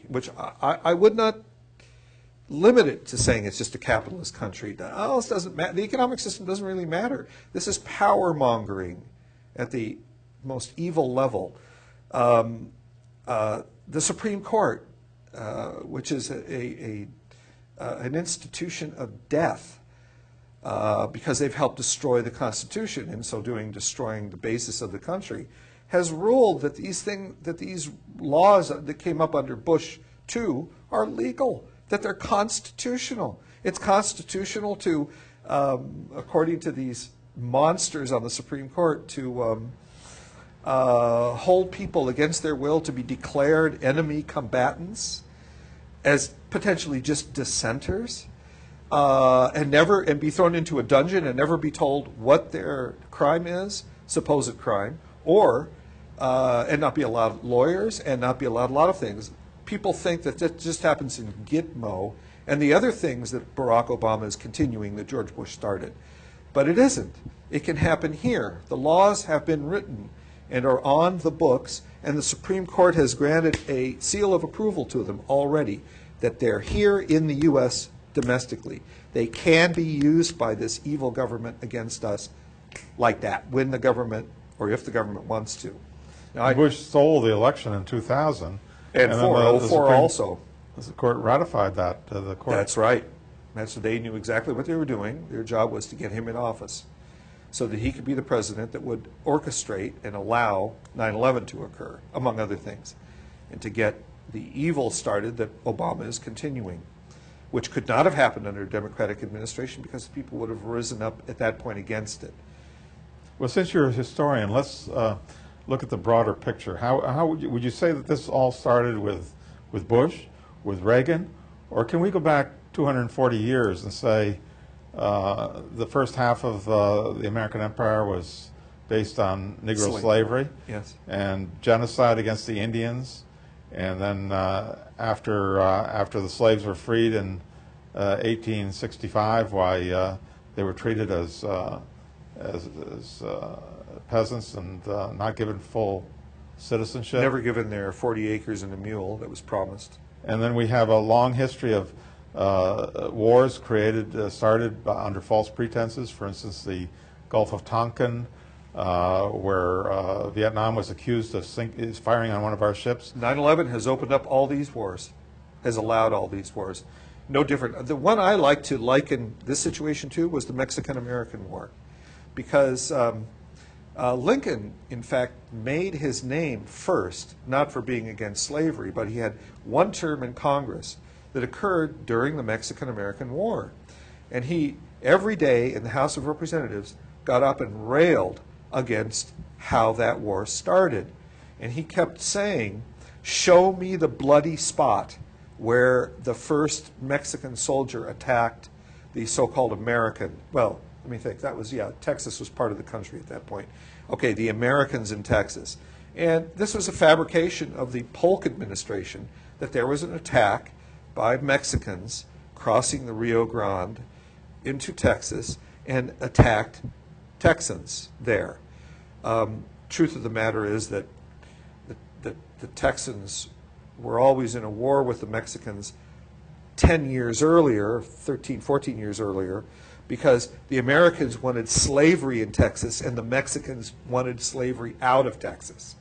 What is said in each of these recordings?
which I would not limit it to saying it's just a capitalist country. Oh, this doesn't matter. The economic system doesn't really matter. This is power mongering at the most evil level. The Supreme Court, which is an institution of death, because they've helped destroy the Constitution, in so doing destroying the basis of the country, has ruled that these laws that came up under Bush II are legal, that they're constitutional. It's constitutional to, according to these monsters on the Supreme Court, to hold people against their will to be declared enemy combatants as potentially just dissenters, and be thrown into a dungeon and never be told what their crime is, supposed crime, or and not be allowed lawyers and not be allowed a lot of things. People think that that just happens in Gitmo and the other things that Barack Obama is continuing that George Bush started. But it isn't. It can happen here. The laws have been written and are on the books, and the Supreme Court has granted a seal of approval to them already, that they're here in the U.S. domestically. They can be used by this evil government against us like that, when the government, or if the government wants to. Now, Bush stole the election in 2000. And 04 also. The court ratified that. The court. That's right. They knew exactly what they were doing. Their job was to get him in office so that he could be the president that would orchestrate and allow 9/11 to occur, among other things, and to get the evil started that Obama is continuing, which could not have happened under a Democratic administration because people would have risen up at that point against it. Well, since you're a historian, let's look at the broader picture. How would you say that this all started with Bush, with Reagan, or can we go back 240 years and say the first half of the American Empire was based on Negro slavery, yes, and genocide against the Indians, and then after the slaves were freed in 1865, why they were treated as peasants and not given full citizenship. Never given their 40 acres and a mule that was promised. And then we have a long history of wars started under false pretenses. For instance, the Gulf of Tonkin, where Vietnam was accused of firing on one of our ships. 9/11 has opened up all these wars, has allowed all these wars. No different. The one I like to liken this situation to was the Mexican-American War, because Lincoln, in fact, made his name first, not for being against slavery, but he had one term in Congress that occurred during the Mexican-American War. And he, every day in the House of Representatives, got up and railed against how that war started. And he kept saying, show me the bloody spot where the first Mexican soldier attacked the so-called American, well, let me think, that was, yeah, Texas was part of the country at that point. Okay, the Americans in Texas. And this was a fabrication of the Polk administration, that there was an attack by Mexicans crossing the Rio Grande into Texas and attacked Texans there. Truth of the matter is that the Texans were always in a war with the Mexicans 10 years earlier, 13, 14 years earlier, because the Americans wanted slavery in Texas and the Mexicans wanted slavery out of Texas.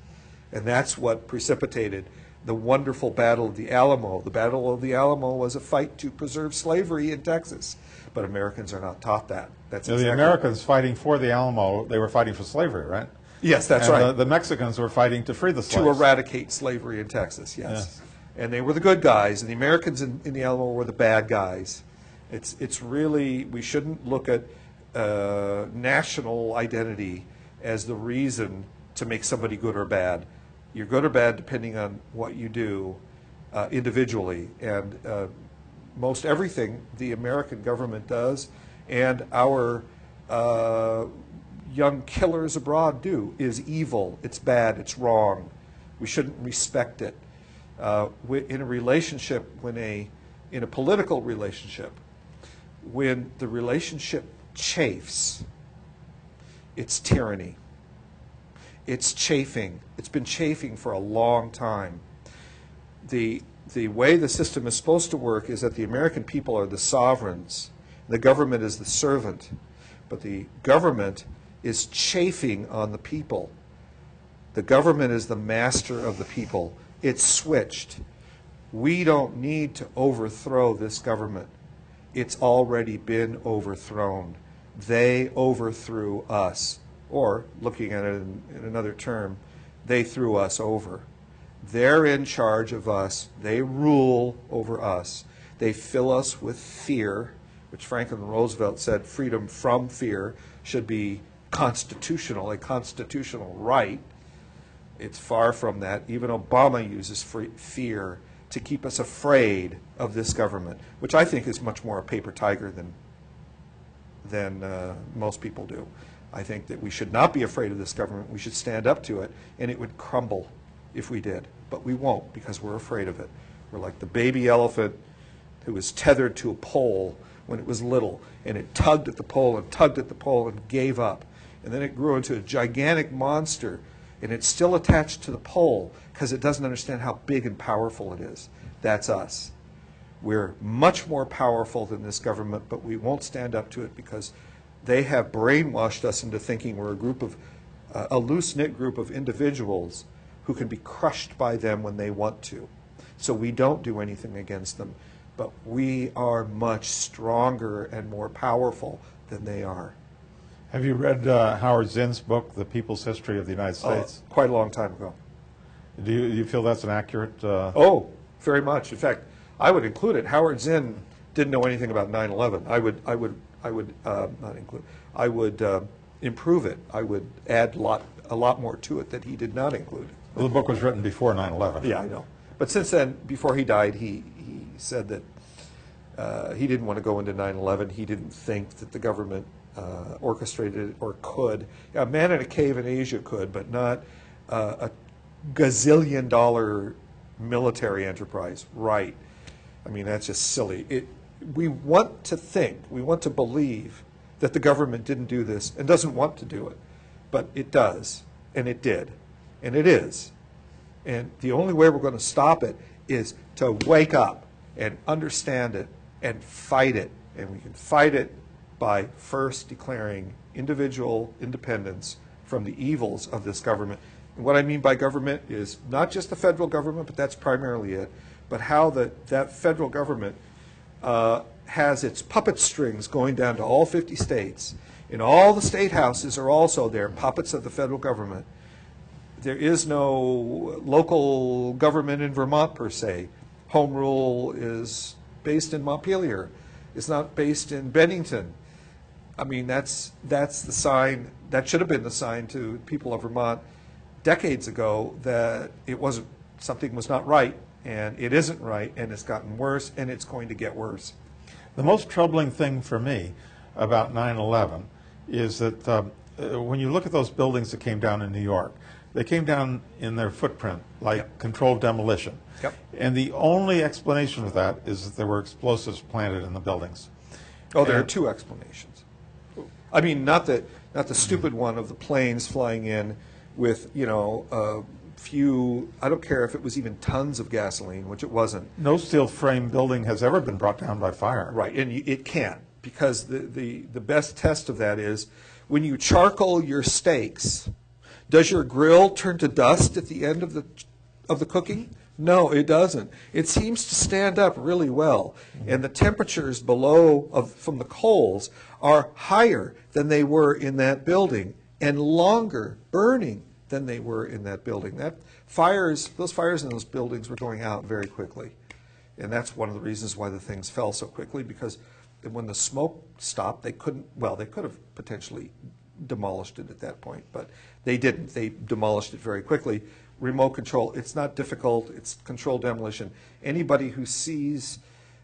And that's what precipitated the wonderful Battle of the Alamo. The Battle of the Alamo was a fight to preserve slavery in Texas, but Americans are not taught that. That's exactly the Americans fighting for the Alamo, they were fighting for slavery, right? Yes, that's and right. The Mexicans were fighting to free the slaves. To eradicate slavery in Texas, yes. And they were the good guys, and the Americans in the Alamo were the bad guys. It's really, we shouldn't look at national identity as the reason to make somebody good or bad. You're good or bad depending on what you do individually. And most everything the American government does and our young killers abroad do is evil, it's bad, it's wrong. We shouldn't respect it. In a relationship, in a political relationship, when the relationship chafes, it's tyranny. It's chafing. It's been chafing for a long time. The the way the system is supposed to work is that the American people are the sovereigns. The government is the servant. But the government is chafing on the people. The government is the master of the people. It's switched. We don't need to overthrow this government. It's already been overthrown. They overthrew us. Or, looking at it in another term, they threw us over. They're in charge of us. They rule over us. They fill us with fear, which Franklin Roosevelt said freedom from fear should be constitutional, a constitutional right. It's far from that. Even Obama uses fear to keep us afraid of this government, which I think is much more a paper tiger than most people do. I think that we should not be afraid of this government. We should stand up to it, and it would crumble if we did. But we won't, because we're afraid of it. We're like the baby elephant who was tethered to a pole when it was little, and it tugged at the pole and tugged at the pole and gave up. And then it grew into a gigantic monster, and it's still attached to the pole because it doesn't understand how big and powerful it is. That's us. We're much more powerful than this government, but we won't stand up to it because they have brainwashed us into thinking we're a loose-knit group of individuals who can be crushed by them when they want to. So we don't do anything against them, but we are much stronger and more powerful than they are. Have you read Howard Zinn's book, The People's History of the United States? Quite a long time ago. Do you feel that's an accurate? Oh, very much. In fact, I would include it. Howard Zinn didn't know anything about 9/11. I would not include. I would improve it. I would add a lot more to it that he did not include. Well, the book was written before 9/11. Yeah, I know. But since then, before he died, he said that he didn't want to go into 9/11. He didn't think that the government orchestrated it or could. A man in a cave in Asia could, but not a gazillion-dollar military enterprise. Right. I mean, that's just silly. We want to think, we want to believe that the government didn't do this and doesn't want to do it. But it does, and it did, and it is. And the only way we're going to stop it is to wake up and understand it and fight it. And we can fight it by first declaring individual independence from the evils of this government. And what I mean by government is not just the federal government, but that's primarily it, but how that federal government has its puppet strings going down to all 50 states. And all the state houses are also there, puppets of the federal government. There is no local government in Vermont, per se. Home rule is based in Montpelier. It's not based in Bennington. I mean, that's the sign, that should have been the sign to people of Vermont decades ago that something was not right, and it isn't right, and it's gotten worse, and it's going to get worse. The most troubling thing for me about 9/11 is that when you look at those buildings that came down in New York, they came down in their footprint, like Yep. controlled demolition. Yep. And the only explanation of that is that there were explosives planted in the buildings. Oh, there are two explanations. I mean, not the stupid one of the planes flying in with, a few, I don't care if it was even tons of gasoline, which it wasn't. No steel frame building has ever been brought down by fire. Right, and it can't, because the best test of that is when you charcoal your steaks, does your grill turn to dust at the end of the cooking? No, it doesn't. It seems to stand up really well, and the temperatures from the coals are higher than they were in that building and longer burning than they were in that building. Those fires in those buildings were going out very quickly, and that's one of the reasons why the things fell so quickly, because when the smoke stopped, they could have potentially demolished it at that point, but they didn't. They demolished it very quickly. Remote control, it's not difficult. It's controlled demolition. Anybody who sees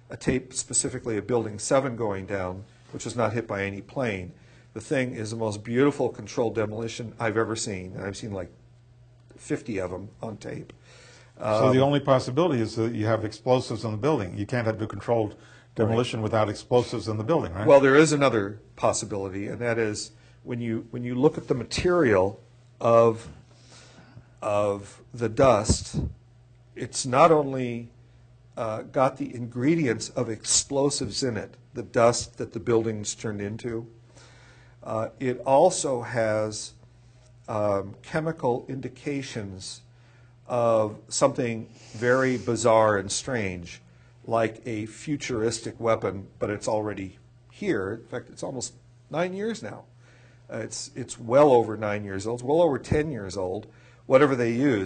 a tape, specifically of Building 7 going down, which was not hit by any plane, the thing is the most beautiful controlled demolition I've ever seen. And I've seen like 50 of them on tape. So the only possibility is that you have explosives in the building. You can't have a controlled demolition without explosives in the building, right? Well, there is another possibility, and that is when you look at the material of the dust, it's not only got the ingredients of explosives in it, the dust that the buildings turned into. It also has chemical indications of something very bizarre and strange, like a futuristic weapon, but it's already here. In fact, it's almost 9 years now. It's well over 9 years old. It's well over 10 years old, whatever they used.